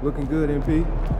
Looking good, MP.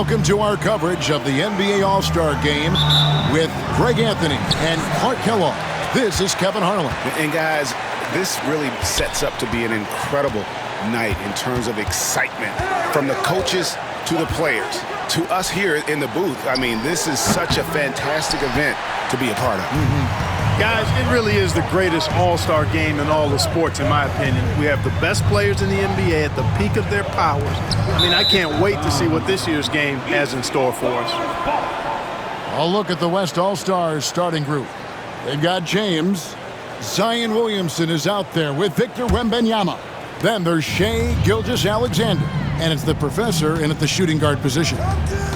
Welcome to our coverage of the NBA All-Star Game with Greg Anthony and Clark Kellogg. This is Kevin Harlan. And guys, this really sets up to be an incredible night in terms of excitement from the coaches to the players to us here in the booth. I mean, this is such a fantastic event to be a part of. Guys, it really is the greatest all-star game in all of sports, in my opinion. We have the best players in the NBA at the peak of their powers. I mean, I can't wait to see what this year's game has in store for us. A look at the West All-Stars starting group. They've got James. Zion Williamson is out there with Victor Wembanyama. Then there's Shai Gilgeous-Alexander. And it's the professor in at the shooting guard position.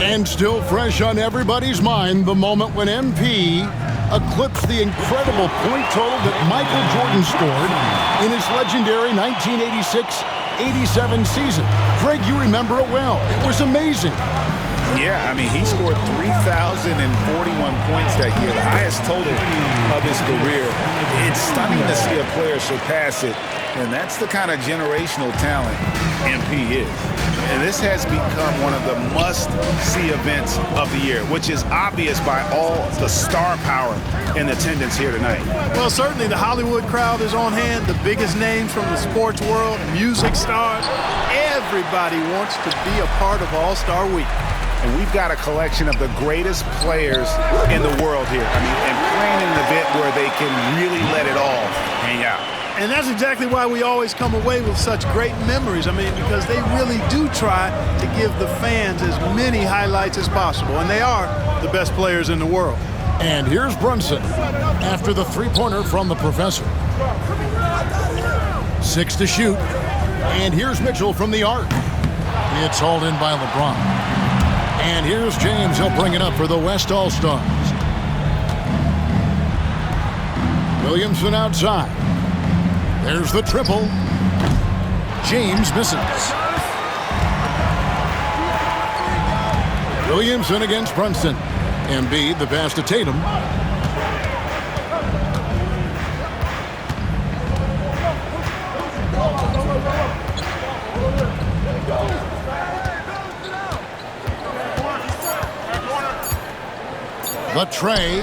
And still fresh on everybody's mind, the moment when MP eclipsed the incredible point total that Michael Jordan scored in his legendary 1986-87 season. Greg, you remember it well. It was amazing. Yeah, I mean, he scored 3,041 points that year, the highest total of his career. It's stunning to see a player surpass it, and that's the kind of generational talent MP is. And this has become one of the must-see events of the year, which is obvious by all the star power in attendance here tonight. Well, certainly the Hollywood crowd is on hand, the biggest names from the sports world, music stars. Everybody wants to be a part of All-Star Week. And we've got a collection of the greatest players in the world here. I mean, and playing in an event where they can really let it all hang out. And that's exactly why we always come away with such great memories. I mean, because they really do try to give the fans as many highlights as possible. And they are the best players in the world. And here's Brunson after the three-pointer from the professor. 6 to shoot. And here's Mitchell from the arc. It's hauled in by LeBron. And here's James. He'll bring it up for the West All-Stars. Williamson outside. There's the triple. James misses. Williamson against Brunson. Embiid, the pass to Tatum. The tray.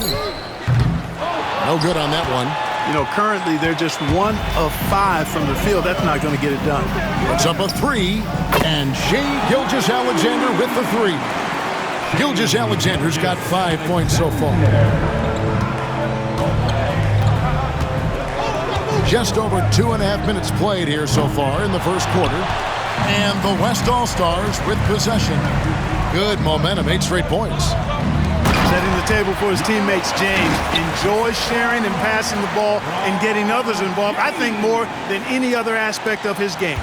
No good on that one. You know, currently they're just 1 of 5 from the field. That's not going to get it done. It's up a 3, and Shai Gilgeous-Alexander with the 3. Gilgeous-Alexander's got 5 points so far. Just over 2.5 minutes played here so far in the first quarter. And the West All-Stars with possession. Good momentum, 8 straight points. Setting the table for his teammates, James enjoys sharing and passing the ball and getting others involved, I think, more than any other aspect of his game.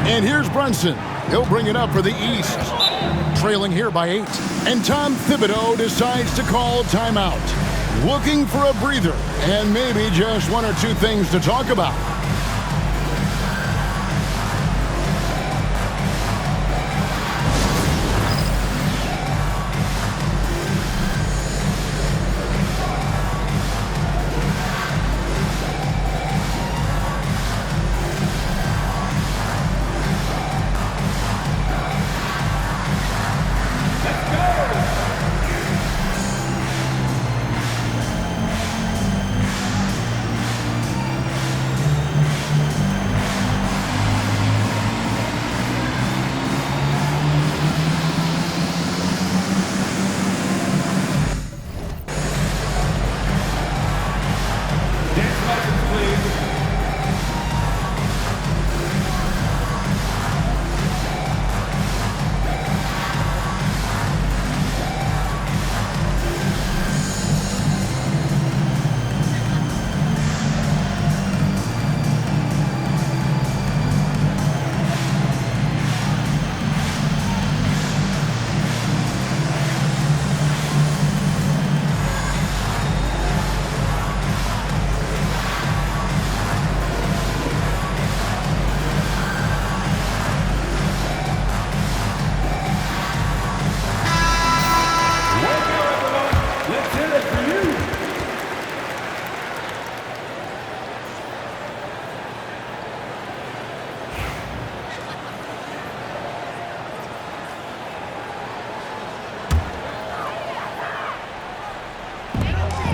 And here's Brunson. He'll bring it up for the East. Trailing here by 8. And Tom Thibodeau decides to call timeout. Looking for a breather and maybe just 1 or 2 things to talk about.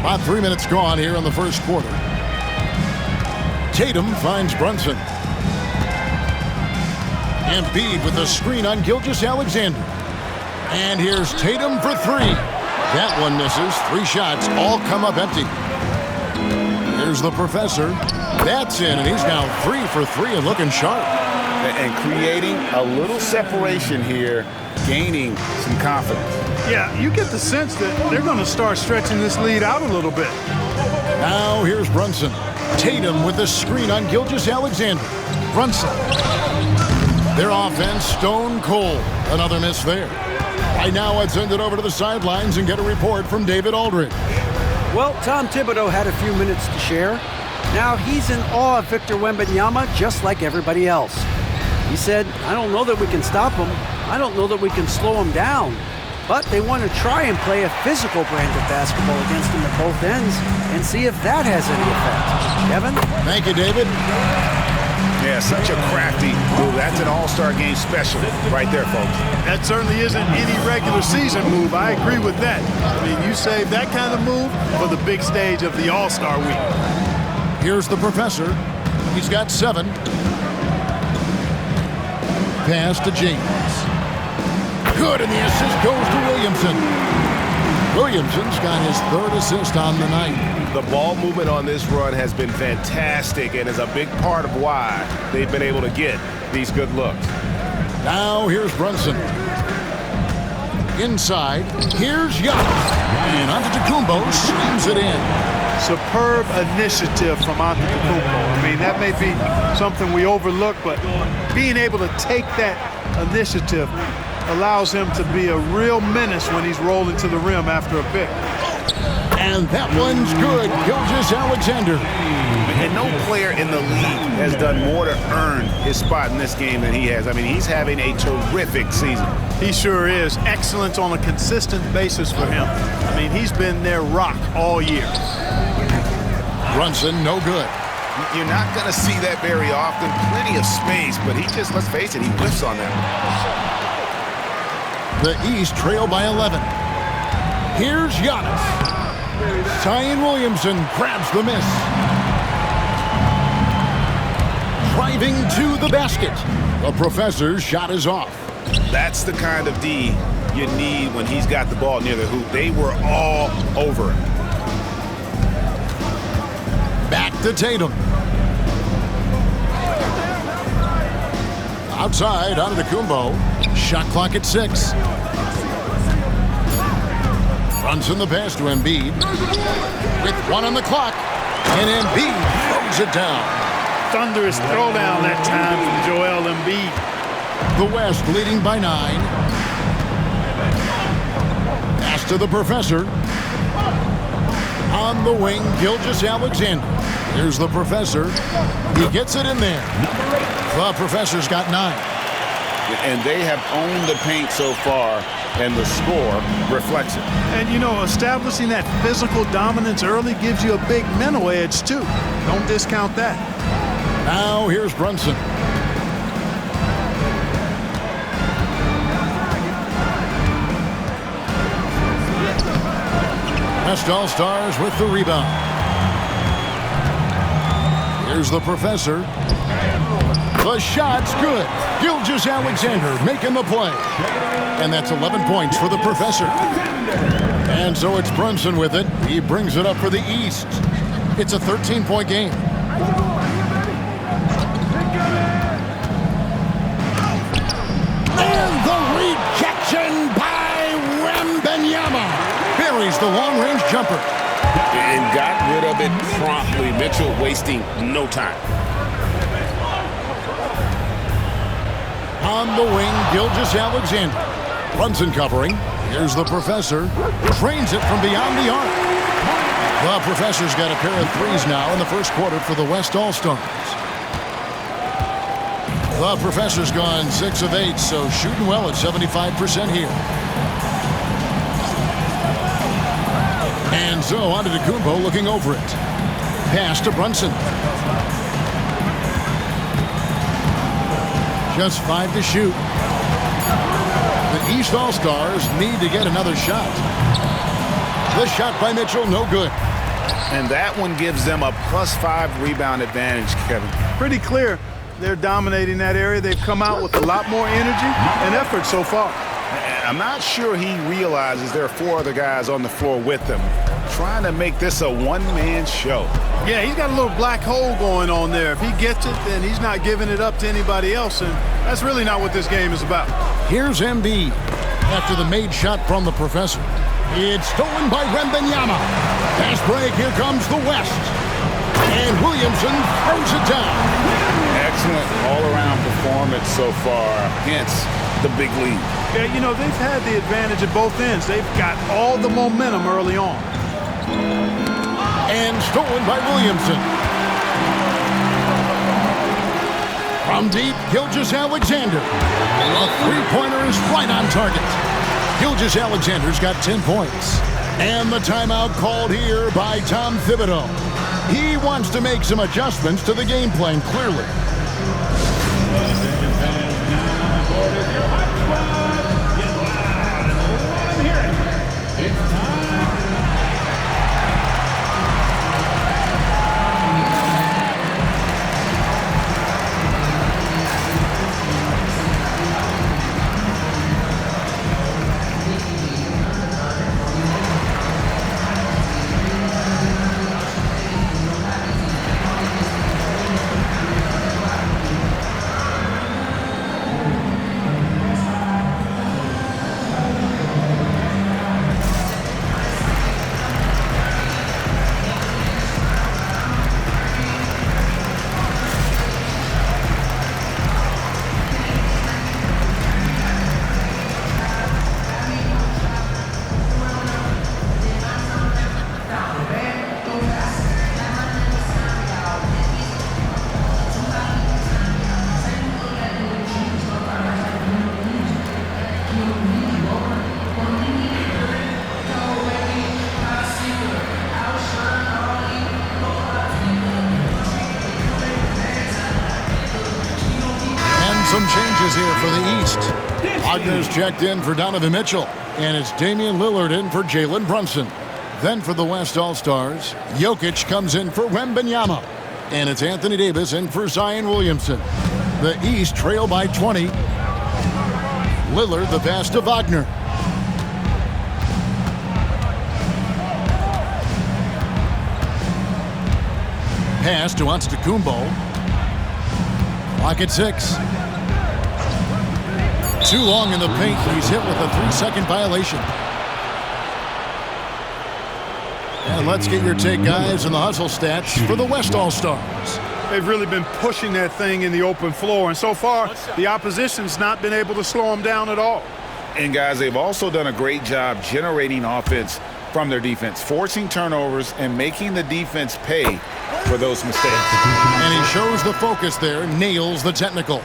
About 3 minutes gone here in the first quarter. Tatum finds Brunson. Embiid with a screen on Gilgeous-Alexander. And here's Tatum for three. That one misses. 3 shots all come up empty. Here's the professor. That's in, and he's now 3 for 3 and looking sharp. And creating a little separation here, gaining some confidence. Yeah, you get the sense that they're going to start stretching this lead out a little bit. Now here's Brunson. Tatum with the screen on Gilgeous-Alexander. Brunson. Their offense stone cold. Another miss there. Right now, let's send it over to the sidelines and get a report from David Aldridge. Well, Tom Thibodeau had a few minutes to share. Now he's in awe of Victor Wembanyama just like everybody else. He said, I don't know that we can stop him. I don't know that we can slow him down. But they want to try and play a physical brand of basketball against him at both ends and see if that has any effect. Kevin? Thank you, David. Yeah, such a crafty move. That's an all-star game special right there, folks. That certainly isn't any regular season move. I agree with that. I mean, you save that kind of move for the big stage of the All-Star week. Here's the professor. He's got 7. Pass to James. Good, and the assist goes to Williamson. Williamson's got his 3rd assist on the night. The ball movement on this run has been fantastic and is a big part of why they've been able to get these good looks. Now here's Brunson. Inside, here's Giannis. And Antetokounmpo slams it in. Superb initiative from Antetokounmpo. I mean, that may be something we overlook, but being able to take that initiative allows him to be a real menace when he's rolling to the rim after a pick. And that one's good. Gilgeous-Alexander. And no player in the league has done more to earn his spot in this game than he has. I mean, he's having a terrific season. He sure is. Excellence on a consistent basis for him. I mean, he's been their rock all year. Brunson, no good. You're not going to see that very often. Plenty of space, but he just, let's face it, he whiffs on that. The East trail by 11. Here's Giannis. Zion Williamson grabs the miss. Driving to the basket. The professor's shot is off. That's the kind of D you need when he's got the ball near the hoop. They were all over it. Back to Tatum. Outside, Antetokounmpo. Shot clock at 6. Brunson the pass to Embiid. With 1 on the clock. And Embiid throws it down. Thunderous throwdown that time from Joel Embiid. The West leading by 9. Pass to the professor. On the wing, Gilgeous-Alexander. Here's the professor. He gets it in there. The professor's got 9. And they have owned the paint so far, and the score reflects it. And, you know, establishing that physical dominance early gives you a big mental edge, too. Don't discount that. Now here's Brunson. West All-Stars with the rebound. Here's the professor. The shot's good. Gilgeous-Alexander making the play. And that's 11 points for the professor. And so it's Brunson with it. He brings it up for the East. It's a 13-point game. And the rejection by Wembanyama. Buries the long-range jumper. And got rid of it promptly. Mitchell wasting no time. On the wing, Gilgeous-Alexander. Brunson covering. Here's the professor. Trains it from beyond the arc. The professor's got a pair of threes now in the first quarter for the West All-Stars. The professor's gone 6 of 8, so shooting well at 75% here. And so Antetokounmpo looking over it. Pass to Brunson. Just 5 to shoot. The East All-Stars need to get another shot. The shot by Mitchell, no good. And that one gives them a +5 rebound advantage, Kevin. Pretty clear. They're dominating that area. They've come out with a lot more energy and effort so far. And I'm not sure he realizes there are 4 other guys on the floor with him, trying to make this a one-man show. Yeah, he's got a little black hole going on there. If he gets it, then he's not giving it up to anybody else, and that's really not what this game is about. Here's Embiid after the made shot from the professor. It's stolen by Wembanyama. Pass break, here comes the West. And Williamson throws it down. Excellent all-around performance so far, hence the big lead. Yeah, you know, they've had the advantage at both ends. They've got all the momentum early on. And stolen by Williamson. From deep, Gilgeous-Alexander. A three-pointer is right on target. Gilgeous-Alexander's got 10 points. And the timeout called here by Tom Thibodeau. He wants to make some adjustments to the game plan, clearly. Some changes here for the East. Wagner's checked in for Donovan Mitchell, and it's Damian Lillard in for Jalen Brunson. Then for the West All-Stars, Jokic comes in for Wembanyama, and it's Anthony Davis in for Zion Williamson. The East trail by 20. Lillard the pass to Wagner. Pass to Antetokounmpo. Clock at 6. Too long in the paint. He's hit with a 3-second violation. And let's get your take, guys, on the hustle stats for the West All-Stars. They've really been pushing that thing in the open floor, and so far, the opposition's not been able to slow them down at all. And, guys, they've also done a great job generating offense from their defense, forcing turnovers and making the defense pay for those mistakes. And he shows the focus there, nails the technical.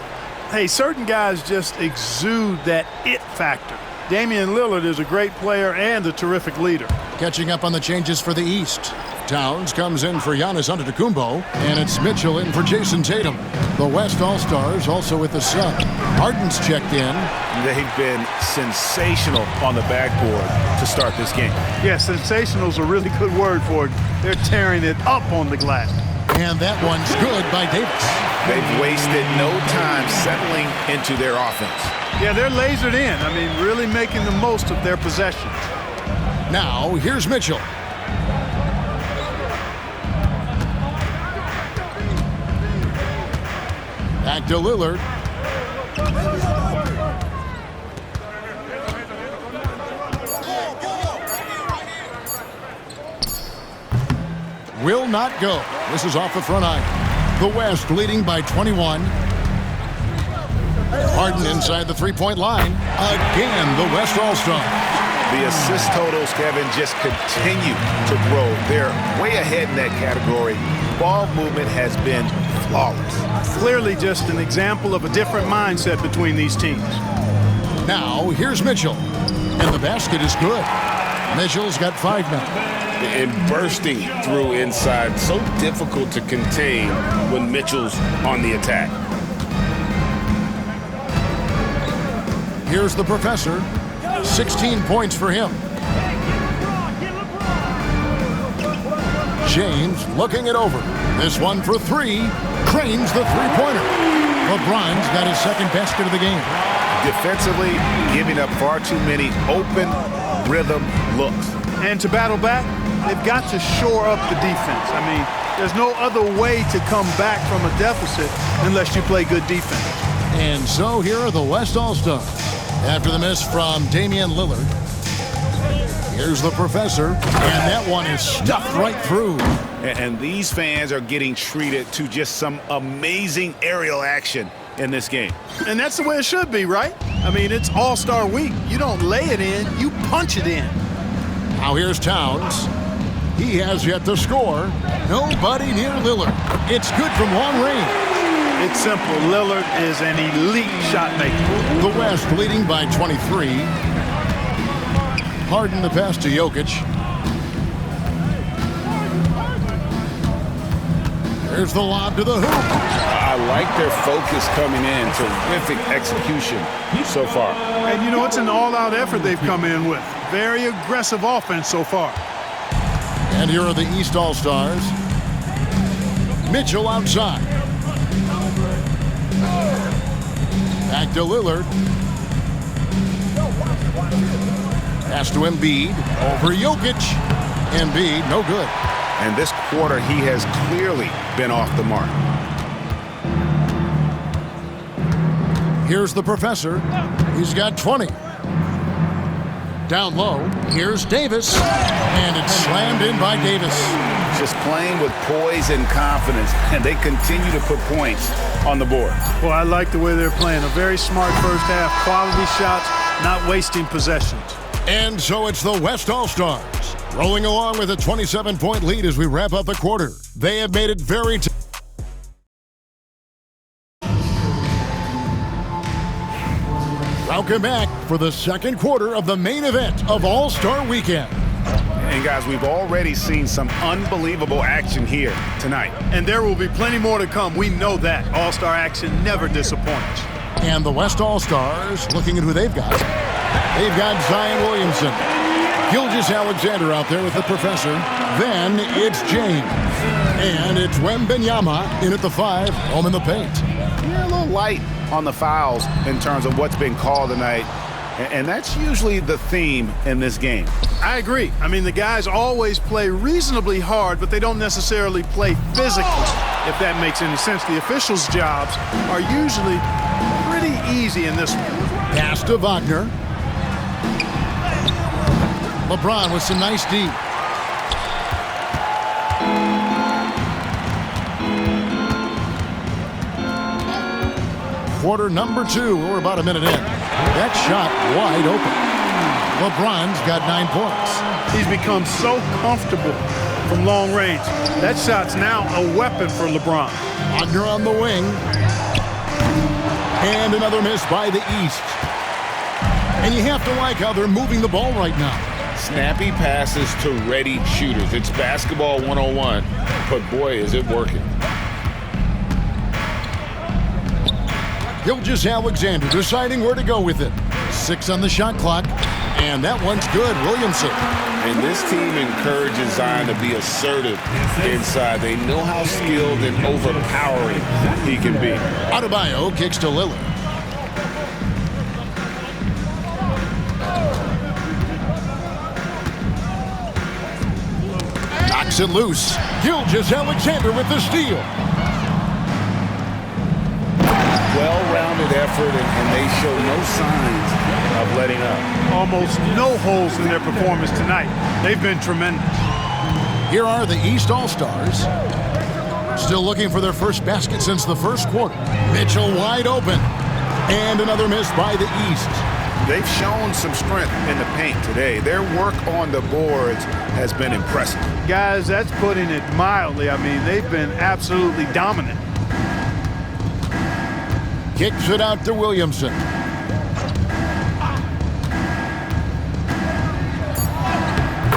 Hey, certain guys just exude that it factor. Damian Lillard is a great player and a terrific leader. Catching up on the changes for the East. Towns comes in for Giannis Antetokounmpo, and it's Mitchell in for Jason Tatum. The West All-Stars also with the Sun. Harden's checked in. They've been sensational on the backboard to start this game. Yeah, sensational is a really good word for it. They're tearing it up on the glass. And that one's good by Davis. They've wasted no time settling into their offense. Yeah, they're lasered in. I mean, really making the most of their possessions. Now, here's Mitchell. Back to Lillard. Will not go. This is off the front eye. The West leading by 21. Harden inside the three-point line. Again, the West All-Star. The assist totals, Kevin, just continue to grow. They're way ahead in that category. Ball movement has been flawless. Clearly just an example of a different mindset between these teams. Now, here's Mitchell. And the basket is good. Mitchell's got 5 now. And bursting through inside. So difficult to contain when Mitchell's on the attack. Here's the professor. 16 points for him. James looking it over. This one for three. Cranes the three-pointer. LeBron's got his second basket of the game. Defensively, giving up far too many open rhythm looks. And to battle back, they've got to shore up the defense. I mean, there's no other way to come back from a deficit unless you play good defense. And so here are the West All-Stars. After the miss from Damian Lillard, here's the professor, and that one is stuffed right through. And these fans are getting treated to just some amazing aerial action in this game. And that's the way it should be, right? I mean, it's All-Star Week. You don't lay it in, you punch it in. Now here's Towns. He has yet to score. Nobody near Lillard. It's good from long range. It's simple. Lillard is an elite shot maker. The West leading by 23. Harden the pass to Jokic. There's the lob to the hoop. I like their focus coming in. Terrific execution so far. And, you know, it's an all-out effort they've come in with. Very aggressive offense so far. And here are the East All-Stars. Mitchell outside. Back to Lillard. Pass to Embiid. Over Jokic. Embiid, no good. And this quarter, he has clearly been off the mark. Here's the professor. He's got 20. Down low, here's Davis. And it's slammed in by Davis. Just playing with poise and confidence, and they continue to put points on the board. Well, I like the way they're playing. A very smart first half. Quality shots, not wasting possessions. And so it's the West All-Stars, rolling along with a 27-point lead as we wrap up the quarter. They have made it very Welcome back for the second quarter of the main event of All-Star Weekend. And guys, we've already seen some unbelievable action here tonight. And there will be plenty more to come. We know that. All-Star action never disappoints. And the West All-Stars, looking at who they've got. They've got Zion Williamson. Gilgeous-Alexander out there with the professor. Then it's James. And it's Wembanyama in at the 5, home in the paint. Yeah, a little light on the fouls in terms of what's been called tonight. And that's usually the theme in this game. I agree. I mean, the guys always play reasonably hard, but they don't necessarily play physically, if that makes any sense. The officials' jobs are usually pretty easy in this one. Pass to Wagner. LeBron with some nice D. Quarter number 2. We're about a minute in. That shot wide open. LeBron's got 9 points. He's become so comfortable from long range. That shot's now a weapon for LeBron. Wagner on the wing. And another miss by the East. And you have to like how they're moving the ball right now. Snappy passes to ready shooters. It's basketball 101, but boy, is it working. Gilgeous-Alexander deciding where to go with it. 6 on the shot clock, and that one's good. Williamson. And this team encourages Zion to be assertive inside. They know how skilled and overpowering he can be. Adebayo kicks to Lillard. Knocks it loose. Gilgeous-Alexander with the steal. Well-rounded effort, and they show no signs of letting up. Almost no holes in their performance tonight. They've been tremendous. Here are the East All-Stars. Still looking for their first basket since the first quarter. Mitchell wide open. And another miss by the East. They've shown some strength in the paint today. Their work on the boards has been impressive. Guys, that's putting it mildly. I mean, they've been absolutely dominant. Kicks it out to Williamson.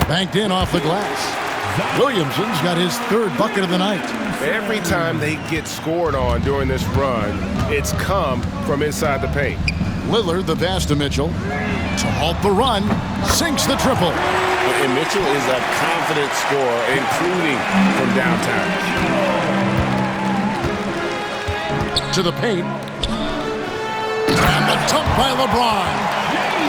Banked in off the glass. Williamson's got his 3rd bucket of the night. Every time they get scored on during this run, it's come from inside the paint. Lillard the pass to Mitchell. To halt the run. Sinks the triple. And Mitchell is a confident scorer, including from downtown. To the paint. And the dunk by LeBron.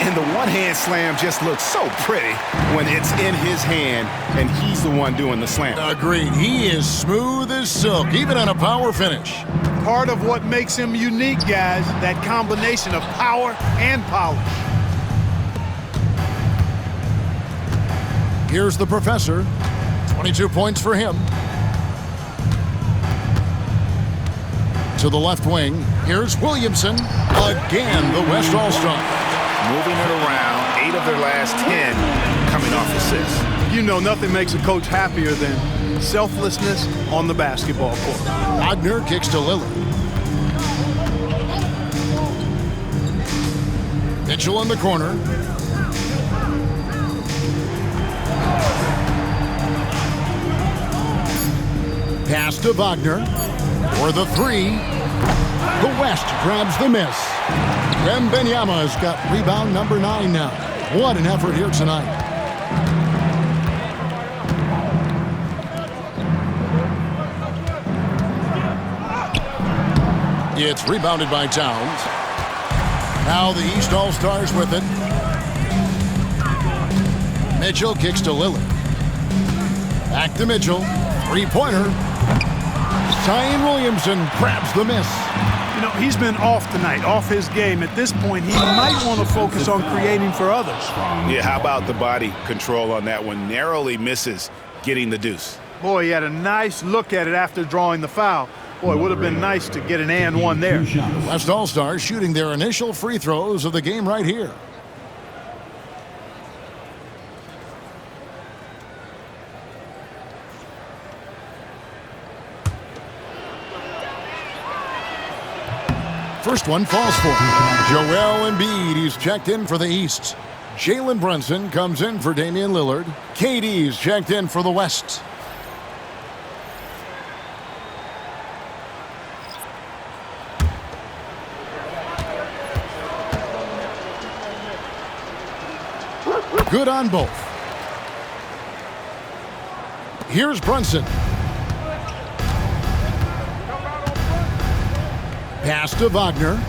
And the one-hand slam just looks so pretty when it's in his hand and he's the one doing the slam. Agreed. He is smooth as silk, even on a power finish. Part of what makes him unique, guys, that combination of power and polish. Here's the professor. 22 points for him. To the left wing, here's Williamson. Again, the West All-Star. Moving it around, 8 of their last 10 coming off assists. You know nothing makes a coach happier than selflessness on the basketball court. Wagner kicks to Lillard. Mitchell in the corner. Pass to Wagner for the three. The West grabs the miss. Wembanyama has got rebound number 9 now. What an effort here tonight. It's rebounded by Towns. Now the East All-Stars with it. Mitchell kicks to Lillard. Back to Mitchell. Three-pointer. Zion Williamson grabs the miss. You know, he's been off tonight, off his game. At this point, he might want to focus on creating for others. Yeah, how about the body control on that one? Narrowly misses getting the deuce. Boy, he had a nice look at it after drawing the foul. Boy, it would have been nice to get an and one there. West All-Stars shooting their initial free throws of the game right here. First one falls for Joel Embiid. He's checked in for the East. Jalen Brunson comes in for Damian Lillard. KD's checked in for the West. Good on both. Here's Brunson. Pass to Wagner.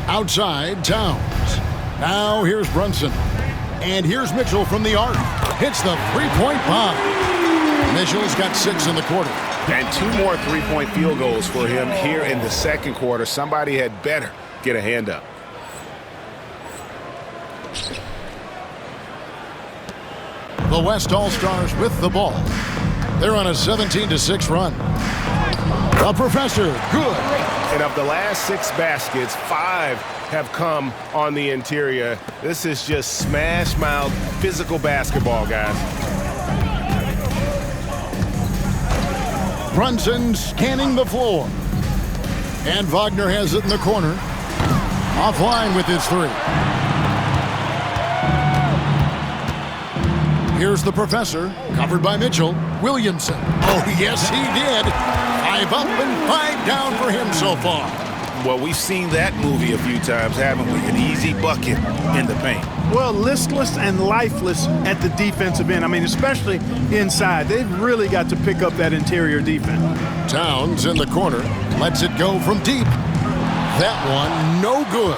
Outside, Towns. Now here's Brunson. And here's Mitchell from the arc. Hits the three-point bomb. Mitchell's got 6 in the quarter. And 2 more three-point field goals for him here in the second quarter. Somebody had better get a hand up. The West All-Stars with the ball. They're on a 17-6 run. The professor, good. And of the last 6 baskets, 5 have come on the interior. This is just smash-mouth physical basketball, guys. Brunson scanning the floor. And Wagner has it in the corner. Offline with his 3. Here's the professor, covered by Mitchell. Williamson. Oh, yes, he did. 5 up and 5 down for him so far. Well, we've seen that movie a few times, haven't we? An easy bucket in the paint. Well, listless and lifeless at the defensive end. I mean, especially inside. They've really got to pick up that interior defense. Towns in the corner. Lets it go from deep. That one, no good.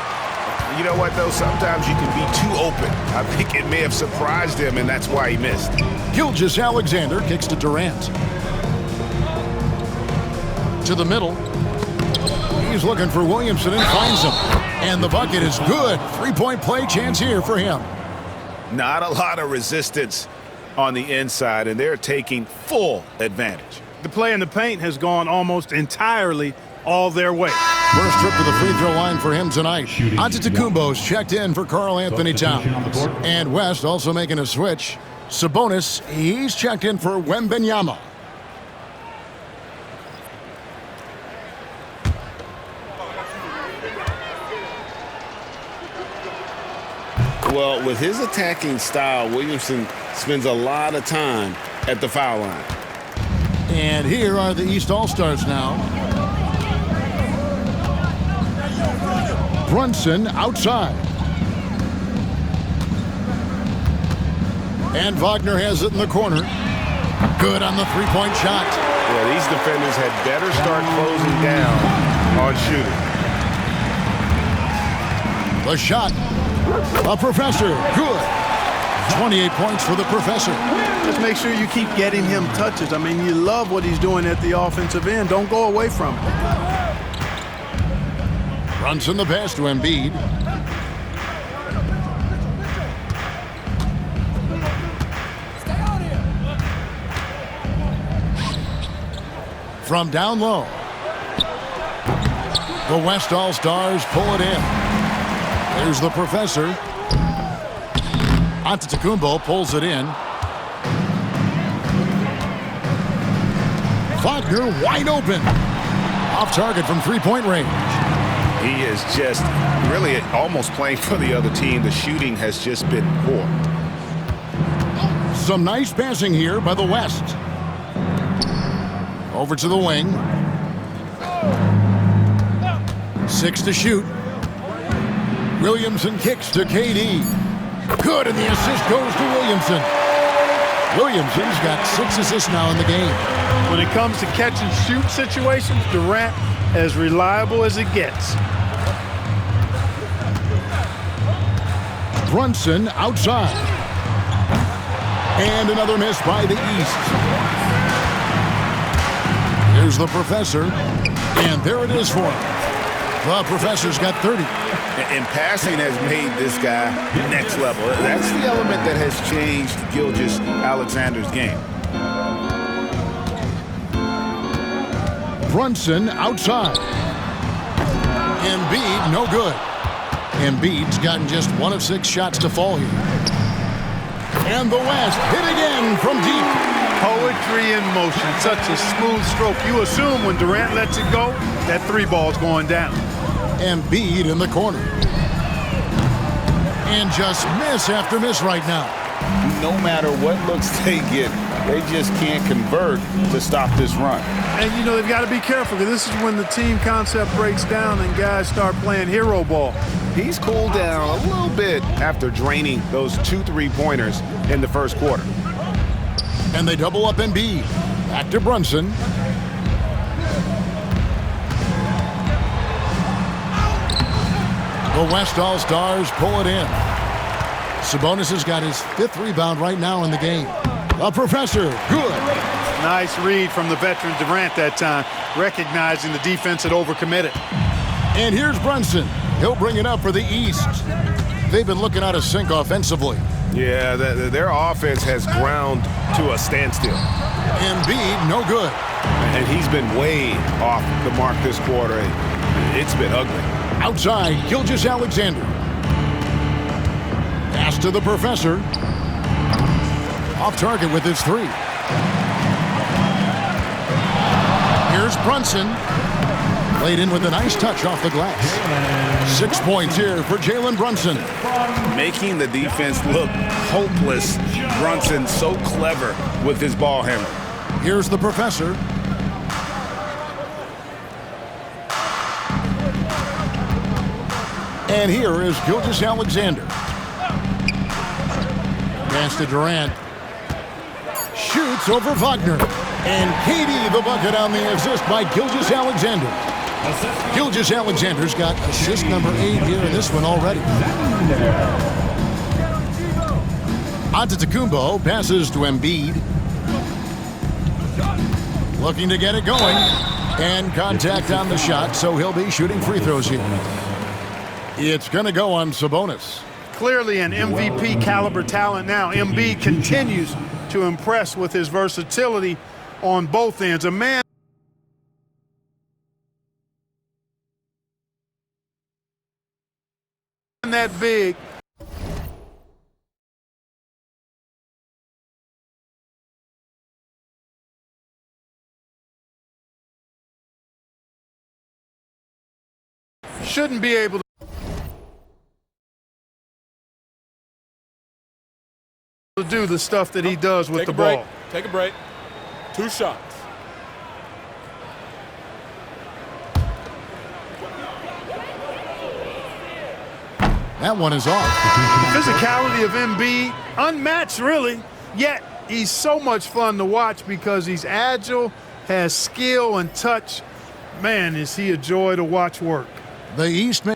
You know what, though? Sometimes you can be too open. I think it may have surprised him, and that's why he missed. Gilgeous-Alexander kicks to Durant. To the middle. He's looking for Williamson and finds him. And the bucket is good. 3-point play chance here for him. Not a lot of resistance on the inside, and they're taking full advantage. The play in the paint has gone almost entirely all their way. First trip to the free throw line for him tonight. Antetokounmpo's checked in for Karl Anthony Towns. And West also making a switch. Sabonis, he's checked in for Wembanyama. Well, with his attacking style, Williamson spends a lot of time at the foul line. And here are the East All-Stars now. Brunson outside. And Wagner has it in the corner. Good on the three-point shot. Yeah, these defenders had better start closing down on shooting. The shot. A Professor. Good. 28 points for the Professor. Just make sure you keep getting him touches. I mean, you love what he's doing at the offensive end. Don't go away from him. Brunson the pass to Embiid. From down low. The West All-Stars pull it in. There's the Professor. Antetokounmpo pulls it in. Wagner wide open. Off target from three-point range. He is just really almost playing for the other team. The shooting has just been poor. Some nice passing here by the West. Over to the wing. 6 to shoot. Williamson kicks to KD. Good, and the assist goes to Williamson. Williamson's got 6 assists now in the game. When it comes to catch and shoot situations, Durant as reliable as it gets. Brunson outside. And another miss by the East. Here's the Professor. And there it is for him. The Professor's got 30. And passing has made this guy next level. That's the element that has changed Gilgeous-Alexander's game. Brunson outside. Embiid, no good. Embiid's gotten just 1 of 6 shots to fall here. And the West hit again from deep. Poetry in motion, such a smooth stroke. You assume when Durant lets it go, that 3 ball's going down. Embiid in the corner. And just miss after miss right now. No matter what looks they get, they just can't convert to stop this run. And, you know, they've got to be careful because this is when the team concept breaks down and guys start playing hero ball. He's cooled down a little bit after draining those 2 3-pointers in the first quarter. And they double up Embiid. Back to Brunson. The West All-Stars pull it in. Sabonis has got his 5th rebound right now in the game. The Professor, good. Nice read from the veteran Durant that time, recognizing the defense had overcommitted. And here's Brunson. He'll bring it up for the East. They've been looking out of sync offensively. Yeah, their offense has ground to a standstill. Embiid, no good. And he's been way off the mark this quarter. It's been ugly. Outside, Gilgeous-Alexander. Pass to the Professor. Off target with his 3. Here's Brunson. Played in with a nice touch off the glass. 6 points here for Jalen Brunson. Making the defense look hopeless. Brunson so clever with his ball handling. Here's the Professor. And here is Gilgeous-Alexander. Pass to Durant. Shoots over Wagner. And KD the bucket on the assist by Gilgeous-Alexander. Gilgeous-Alexander's got assist number 8 here in this one already. Antetokounmpo passes to Embiid. Looking to get it going. And contact on the shot, so he'll be shooting free throws here. It's going to go on Sabonis. Clearly an MVP caliber talent now. Embiid continues to impress with his versatility on both ends. A man that big. Shouldn't be able to do the stuff that he does with the ball. Take a break. 2 shots. That one is off. Physicality of Embiid, unmatched really, yet he's so much fun to watch because he's agile, has skill and touch. Man, is he a joy to watch work. The East man.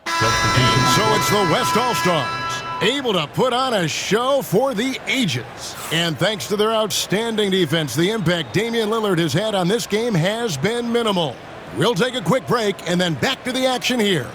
So it's the West All-Stars, able to put on a show for the ages. And thanks to their outstanding defense, the impact Damian Lillard has had on this game has been minimal. We'll take a quick break and then back to the action here.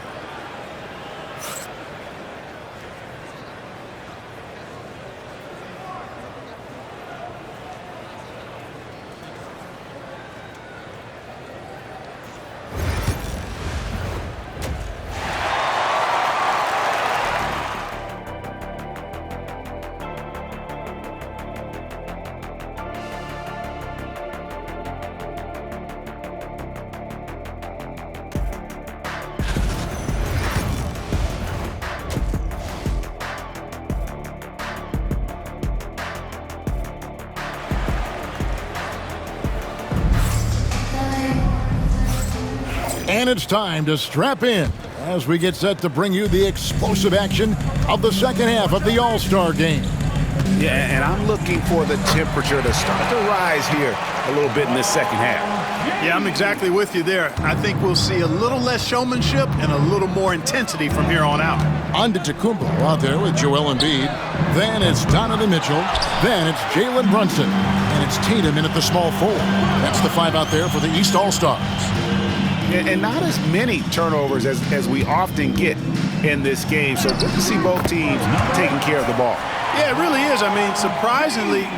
And it's time to strap in as we get set to bring you the explosive action of the second half of the All-Star game. Yeah, and I'm looking for the temperature to start to rise here a little bit in this second half. Yeah, I'm exactly with you there. I think we'll see a little less showmanship and a little more intensity from here on out. Antetokounmpo out there with Joel Embiid. Then it's Donovan Mitchell. Then it's Jalen Brunson. And it's Tatum in at the small forward. That's the five out there for the East All-Stars. And not as many turnovers as we often get in this game. So good to see both teams taking care of the ball. Yeah, it really is. I mean, surprisingly,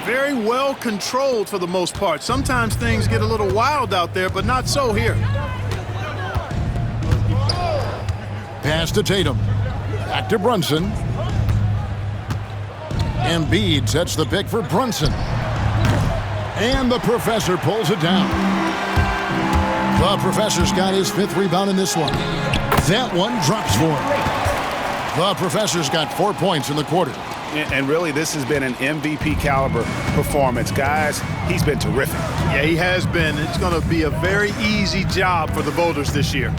very well controlled for the most part. Sometimes things get a little wild out there, but not so here. Pass to Tatum. Back to Brunson. Embiid sets the pick for Brunson. And the professor pulls it down. The professor's got his fifth rebound in this one. That one drops for him. The professor's got 4 points in the quarter. And really, this has been an MVP caliber performance. Guys, he's been terrific. Yeah, he has been. It's going to be a very easy job for the voters this year.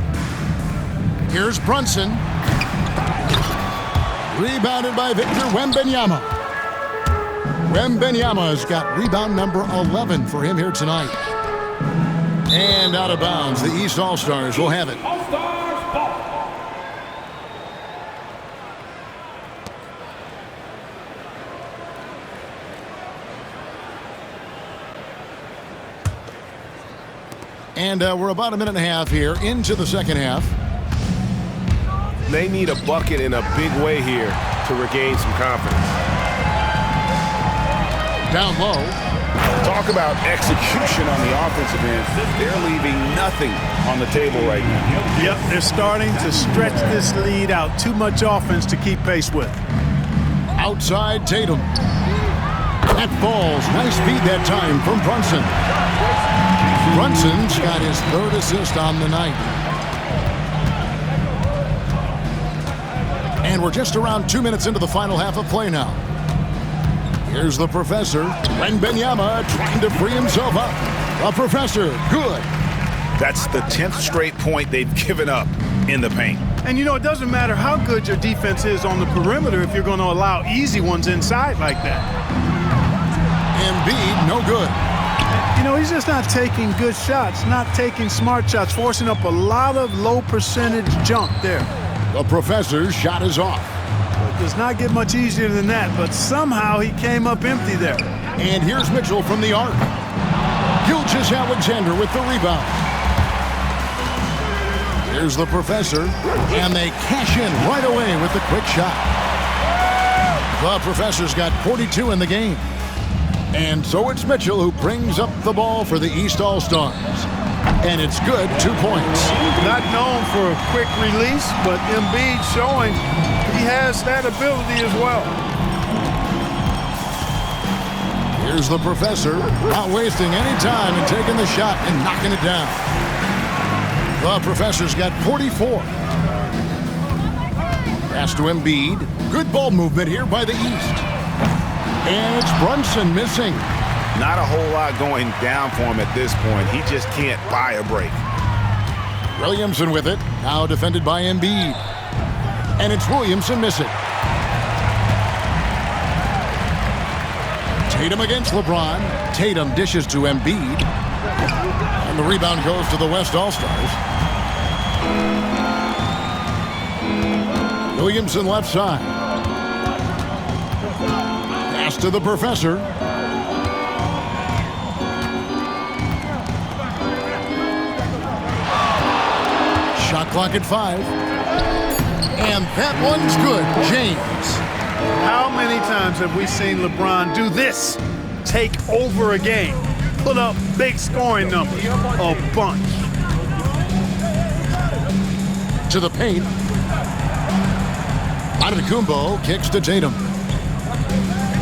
Here's Brunson. Rebounded by Victor Wembanyama. Wembanyama's got rebound number 11 for him here tonight. And out of bounds, the East All-Stars will have it. And we're about a minute and a half here into the second half. They need a bucket in a big way here to regain some confidence. Down low. Talk about execution on the offensive end. They're leaving nothing on the table right now. Yep, they're starting to stretch this lead out. Too much offense to keep pace with. Outside Tatum. That falls. Nice feed that time from Brunson. Brunson's got his third assist on the night. And we're just around 2 minutes into the final half of play now. Here's the professor. Wembanyama trying to free himself up. The professor, good. That's the 10th straight point they've given up in the paint. And, you know, it doesn't matter how good your defense is on the perimeter if you're going to allow easy ones inside like that. Embiid, no good. You know, he's just not taking good shots, not taking smart shots, forcing up a lot of low percentage jump there. The professor's shot is off. It does not get much easier than that, but somehow he came up empty there. And here's Mitchell from the arc. Gilgeous Alexander with the rebound. Here's the professor, and they cash in right away with the quick shot. The professor's got 42 in the game. And so it's Mitchell who brings up the ball for the East All-Stars. And it's good, 2 points. Not known for a quick release, but Embiid showing he has that ability as well. Here's the professor, not wasting any time and taking the shot and knocking it down. The professor's got 44. Pass to Embiid. Good ball movement here by the East. And it's Brunson missing. Not a whole lot going down for him at this point. He just can't buy a break. Williamson with it. Now defended by Embiid. And it's Williamson missing. Tatum against LeBron. Tatum dishes to Embiid. And the rebound goes to the West All-Stars. Williamson left side. Pass to the professor. Shot clock at 5. And that one's good. James. How many times have we seen LeBron do this? Take over a game. Put up big scoring numbers. A bunch. To the paint. Antetokounmpo kicks to Tatum.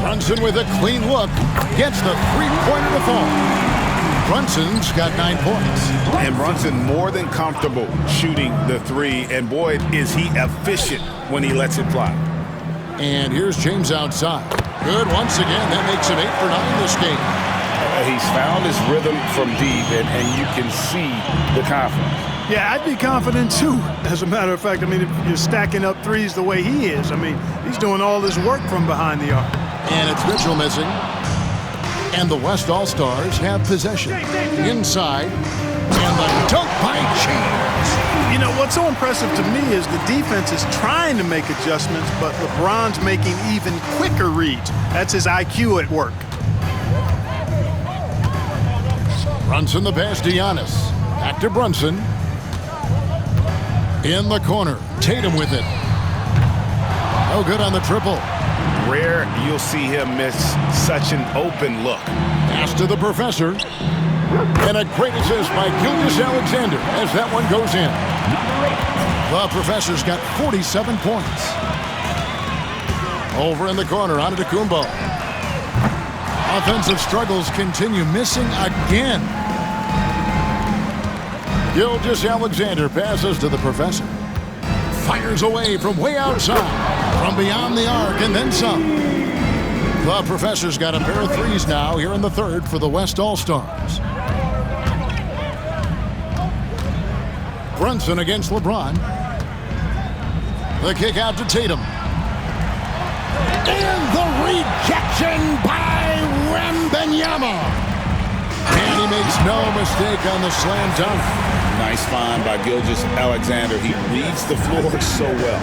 Brunson with a clean look. Gets the three-pointer to fall. Brunson's got 9 points. And Brunson more than comfortable shooting the three. And boy, is he efficient when he lets it fly. And here's James outside. Good once again. That makes him 8 for 9 this game. He's found his rhythm from deep, and you can see the confidence. Yeah, I'd be confident too. As a matter of fact, I mean, if you're stacking up threes the way he is, I mean, he's doing all this work from behind the arc. And it's Mitchell missing. And the West All-Stars have possession. Inside. And the dunk by James. You know, what's so impressive to me is the defense is trying to make adjustments, but LeBron's making even quicker reads. That's his IQ at work. Brunson the pass to Giannis. Back to Brunson. In the corner. Tatum with it. No good on the triple. Rare you'll see him miss such an open look. Pass to the professor. And a great assist by Gilgeous-Alexander as that one goes in. The professor's got 47 points. Over in the corner, Antetokounmpo. Offensive struggles continue, missing again. Gilgeous-Alexander passes to the professor. Fires away from way outside, from beyond the arc, and then some. The professor's got a pair of threes now here in the third for the West All-Stars. Brunson against LeBron. The kick out to Tatum. And the rejection by Wembanyama. And he makes no mistake on the slam dunk. Nice find by Gilgeous-Alexander. He reads the floor so well.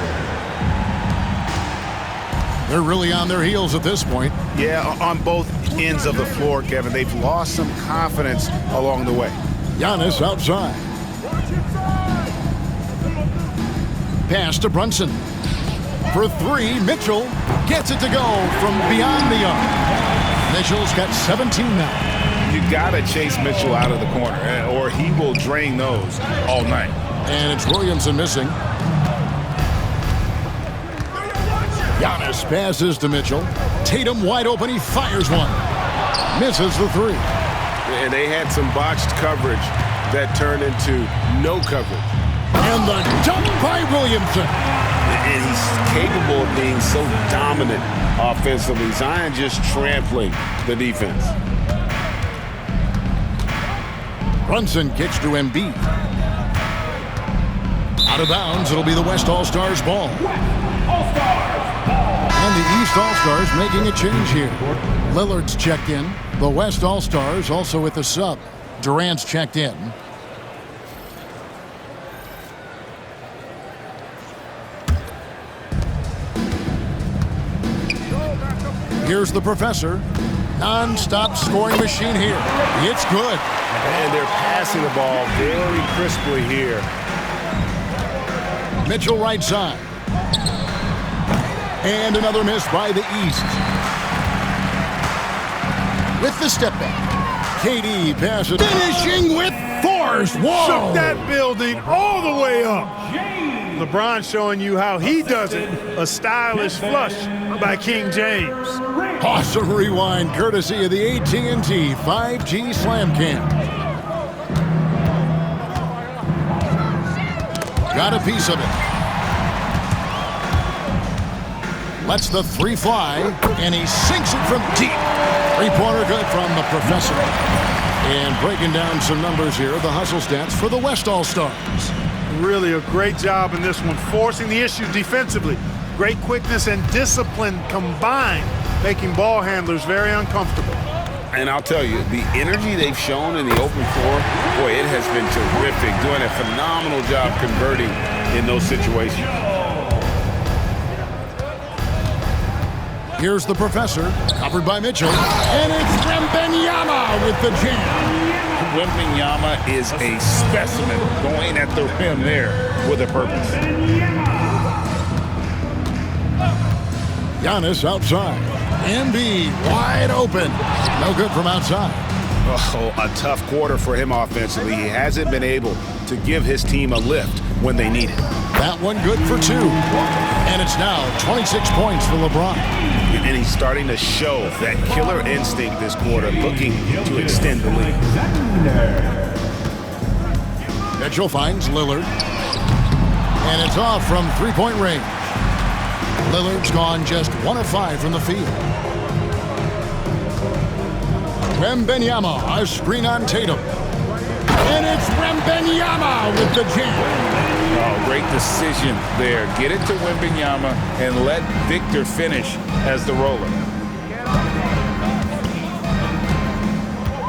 They're really on their heels at this point. Yeah, on both ends of the floor, Kevin. They've lost some confidence along the way. Giannis outside. Pass to Brunson. For 3, Mitchell gets it to go from beyond the arc. Mitchell's got 17 now. You gotta chase Mitchell out of the corner, or he will drain those all night. And it's Williamson missing. Giannis passes to Mitchell. Tatum wide open. He fires one. Misses the 3. And they had some botched coverage that turned into no coverage. And the dunk by Williamson. And he's capable of being so dominant offensively. Zion just trampling the defense. Brunson kicks to Embiid. Out of bounds, it'll be the West All-Stars ball. And the East All-Stars making a change here. Lillard's checked in. The West All-Stars also with the sub. Durant's checked in. Here's the professor. Non-stop scoring machine here. It's good. And they're passing the ball very crisply here. Mitchell right side. And another miss by the East. With the step back. KD passes. Finishing with force. Whoa! Shook that building all the way up. LeBron showing you how he does it. A stylish flush by King James. Awesome rewind courtesy of the AT&T 5G Slam Cam. Got a piece of it. Lets the three fly, and he sinks it from deep. Three-pointer good from the professor. And breaking down some numbers here, the hustle stats for the West All-Stars. Really a great job in this one, forcing the issue defensively. Great quickness and discipline combined, making ball handlers very uncomfortable. And I'll tell you, the energy they've shown in the open floor, boy, it has been terrific, doing a phenomenal job converting in those situations. Here's the professor, covered by Mitchell, and it's Wembanyama with the jam. Wembanyama is a specimen going at the rim there with a purpose. Giannis outside. Embiid wide open. No good from outside. Oh, a tough quarter for him offensively. He hasn't been able to give his team a lift when they need it. That one good for two. And it's now 26 points for LeBron. And he's starting to show that killer instinct this quarter, looking to extend the lead. Mitchell finds Lillard. And it's off from three-point range. Lillard's gone just 1 of 5 from the field. Wembanyama, a screen on Tatum. And it's Wembanyama with the jam. Oh, great decision there. Get it to Wembanyama and let Victor finish as the roller.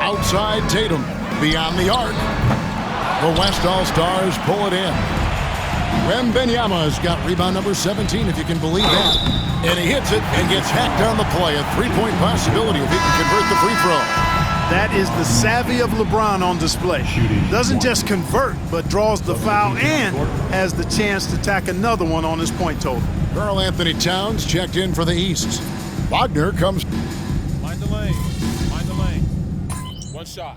Outside Tatum, beyond the arc. The West All-Stars pull it in. Wembanyama's got rebound number 17, if you can believe that. And he hits it and gets hacked on the play. A three-point possibility if he can convert the free throw. That is the savvy of LeBron on display. Doesn't just convert, but draws the foul and has the chance to tack another one on his point total. Karl Anthony Towns checked in for the East. Wagner comes. Mind the lane. Mind the lane. One shot.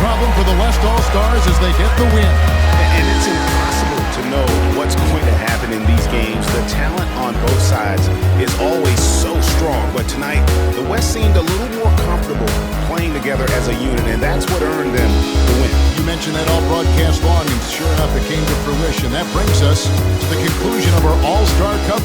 Problem for the West All-Stars as they get the win. And it's impossible to know what's going to happen in these games. The talent on both sides is always so strong. But tonight, the West seemed a little more comfortable playing together as a unit, and that's what earned them the win. You mentioned that all broadcast long, and sure enough, it came to fruition. That brings us to the conclusion of our All-Star coverage.